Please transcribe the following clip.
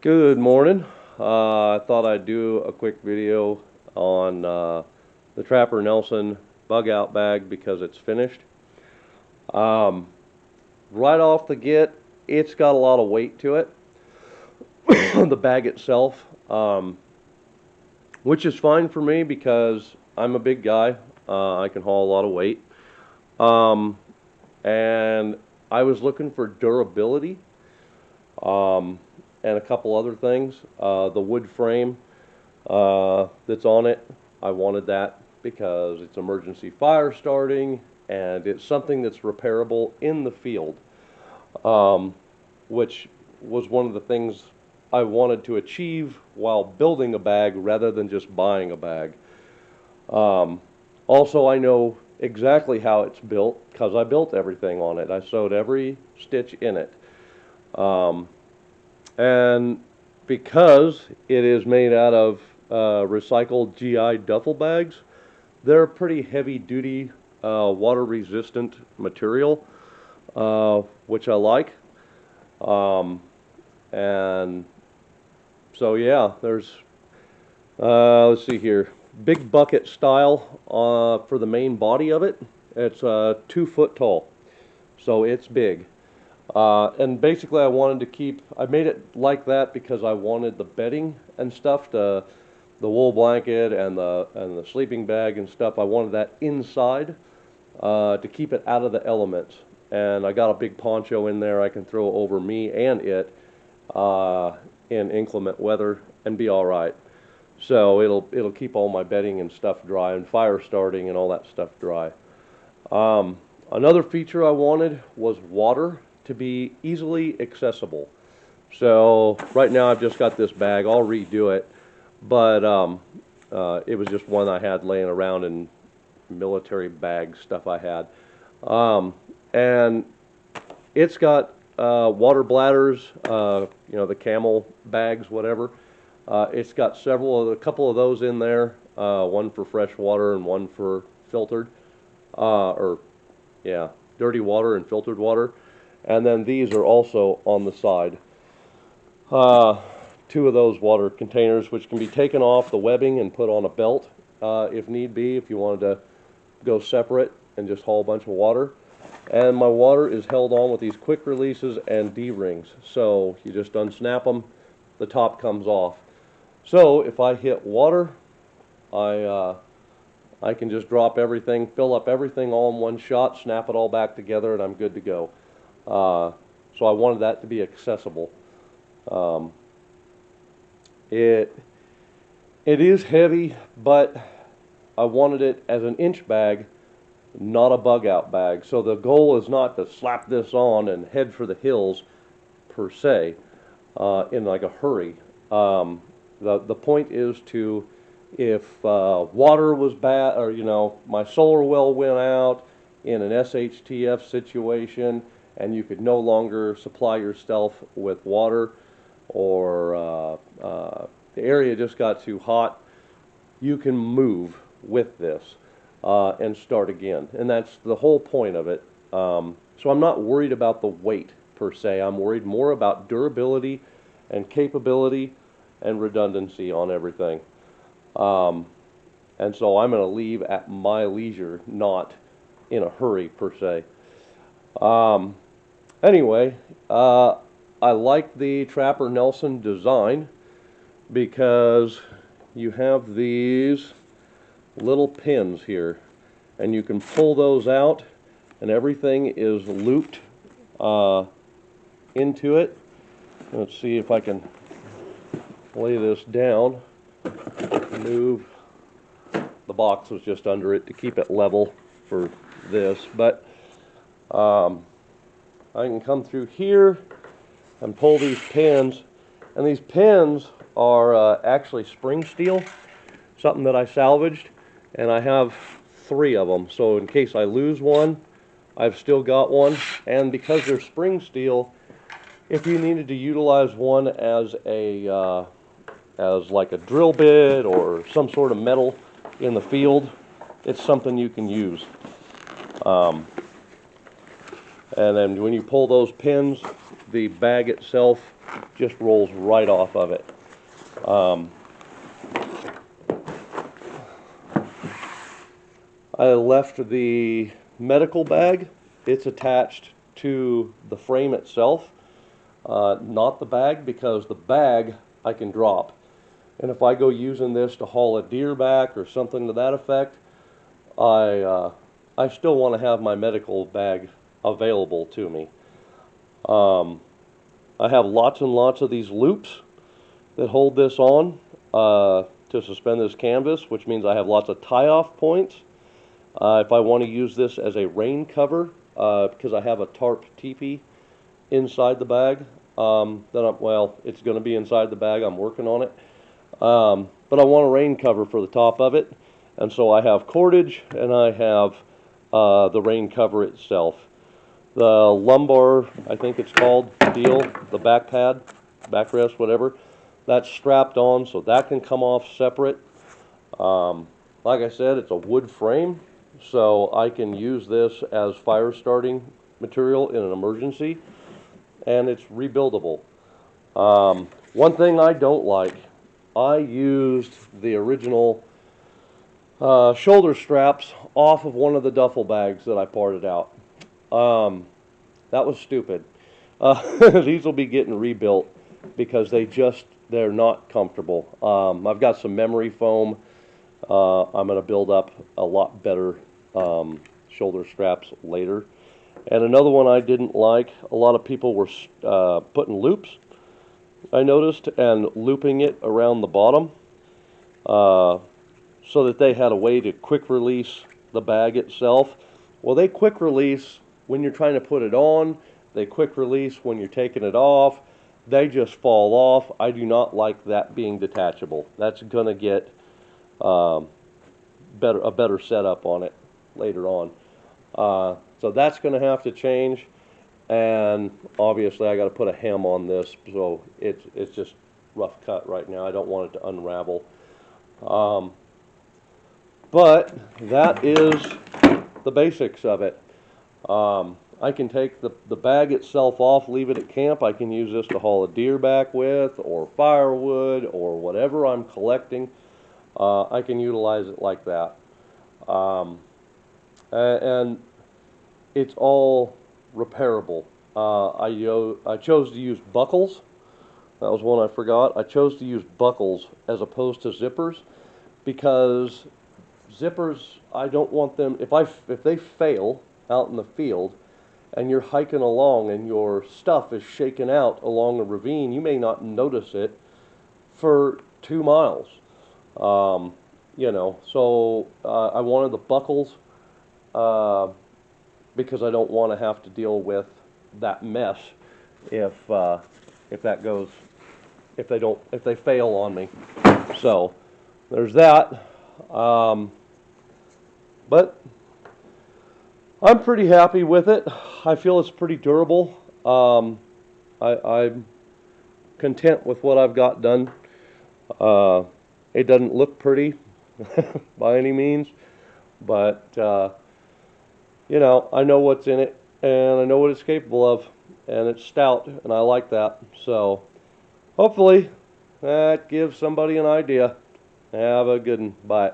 Good morning. I thought I'd do a quick video on the Trapper Nelson bug out bag because it's finished. Um, right off the get, it's got a lot of weight to it, the bag itself, which is fine for me because I'm a big guy. I can haul a lot of weight. Um, and I was looking for durability um, and a couple other things. The wood frame that's on it. I wanted that because it's emergency fire starting and it's something that's repairable in the field, um, which was one of the things I wanted to achieve while building a bag rather than just buying a bag. Um, Also, I know exactly how it's built because I built everything on it. I sewed every stitch in it. Um, and because it is made out of recycled GI duffel bags, they're a pretty heavy duty, water resistant material, which I like. Um, and so, yeah, there's, let's see here, big bucket style for the main body of it. It's 2 foot tall, so it's big. And basically, I made it like that because I wanted the bedding and stuff, the wool blanket and the sleeping bag and stuff. I wanted that inside to keep it out of the elements. And I got a big poncho in there I can throw over me and it uh, in inclement weather and be all right. So it'll keep all my bedding and stuff dry and fire starting and all that stuff dry. Um, Another feature I wanted was water to be easily accessible. So right now I've just got this bag. I'll redo it, but it was just one I had laying around in military bag stuff I had, and it's got water bladders. The camel bags, whatever. It's got a couple of those in there. One for fresh water and one for filtered, or yeah, dirty water and filtered water. And then these are also on the side. Uh, Two of those water containers, which can be taken off the webbing and put on a belt if need be, if you wanted to go separate and just haul a bunch of water. And my water is held on with these quick releases and D-rings. So you just unsnap them, the top comes off. So if I hit water, I uh, I can just drop everything, fill up everything all in one shot, snap it all back together, and I'm good to go. Uh, so I wanted that to be accessible. Um, it it is heavy, but I wanted it as an inch bag, not a bug out bag. So the goal is not to slap this on and head for the hills per se in like a hurry. The point is to, if water was bad, or my solar well went out in an SHTF situation and you could no longer supply yourself with water, or the area just got too hot, you can move with this and start again. And that's the whole point of it. So I'm not worried about the weight per se. I'm worried more about durability and capability and redundancy on everything. Um, and so I'm going to leave at my leisure, not in a hurry per se. Um, anyway, I like the Trapper Nelson design because you have these little pins here, and you can pull those out, and everything is looped uh, into it. Let's see if I can lay this down. Move. The box was just under it to keep it level for this, but I can come through here and pull these pins, and these pins are actually spring steel, something that I salvaged, and I have 3 of them, so in case I lose one, I've still got one. And because they're spring steel, if you needed to utilize one as like a drill bit or some sort of metal in the field, it's something you can use. And then when you pull those pins, the bag itself just rolls right off of it. I left the medical bag. It's attached to the frame itself, not the bag, because the bag I can drop. And if I go using this to haul a deer back or something to that effect, I still want to have my medical bag available to me. I have lots and lots of these loops that hold this on to suspend this canvas, which means I have lots of tie-off points. If I want to use this as a rain cover, because I have a tarp teepee inside the bag, well, it's going to be inside the bag. I'm working on it. But I want a rain cover for the top of it, and so I have cordage and I have the rain cover itself. The lumbar, I think it's called, deal, the back pad, backrest, whatever, that's strapped on, so that can come off separate. Like I said, it's a wood frame, so I can use this as fire starting material in an emergency, and it's rebuildable. One thing I don't like, I used the original shoulder straps off of one of the duffel bags that I parted out. That was stupid. These will be getting rebuilt because they're not comfortable. I've got some memory foam. I'm going to build up a lot better shoulder straps later. And another one I didn't like, a lot of people were putting loops, I noticed, and looping it around the bottom so that they had a way to quick release the bag itself. Well, they quick release when you're trying to put it on, they quick release when you're taking it off, they just fall off. I do not like that being detachable. That's going to get a better setup on it later on. So that's going to have to change, and obviously I got to put a hem on this, so it's just rough cut right now. I don't want it to unravel. But that is the basics of it. I can take the bag itself off, leave it at camp. I can use this to haul a deer back with, or firewood, or whatever I'm collecting. I can utilize it like that. And it's all repairable. I chose to use buckles. That was one I forgot. I chose to use buckles as opposed to zippers because zippers, I don't want them, if they fail out in the field and you're hiking along and your stuff is shaken out along a ravine, you may not notice it for 2 miles. You know, so I wanted the buckles because I don't want to have to deal with that mess if they fail on me. So there's that. But I'm pretty happy with it. I feel it's pretty durable. I'm content with what I've got done. It doesn't look pretty by any means, but you know, I know what's in it, and I know what it's capable of, and it's stout, and I like that. So hopefully that gives somebody an idea. Have a good one. Bye.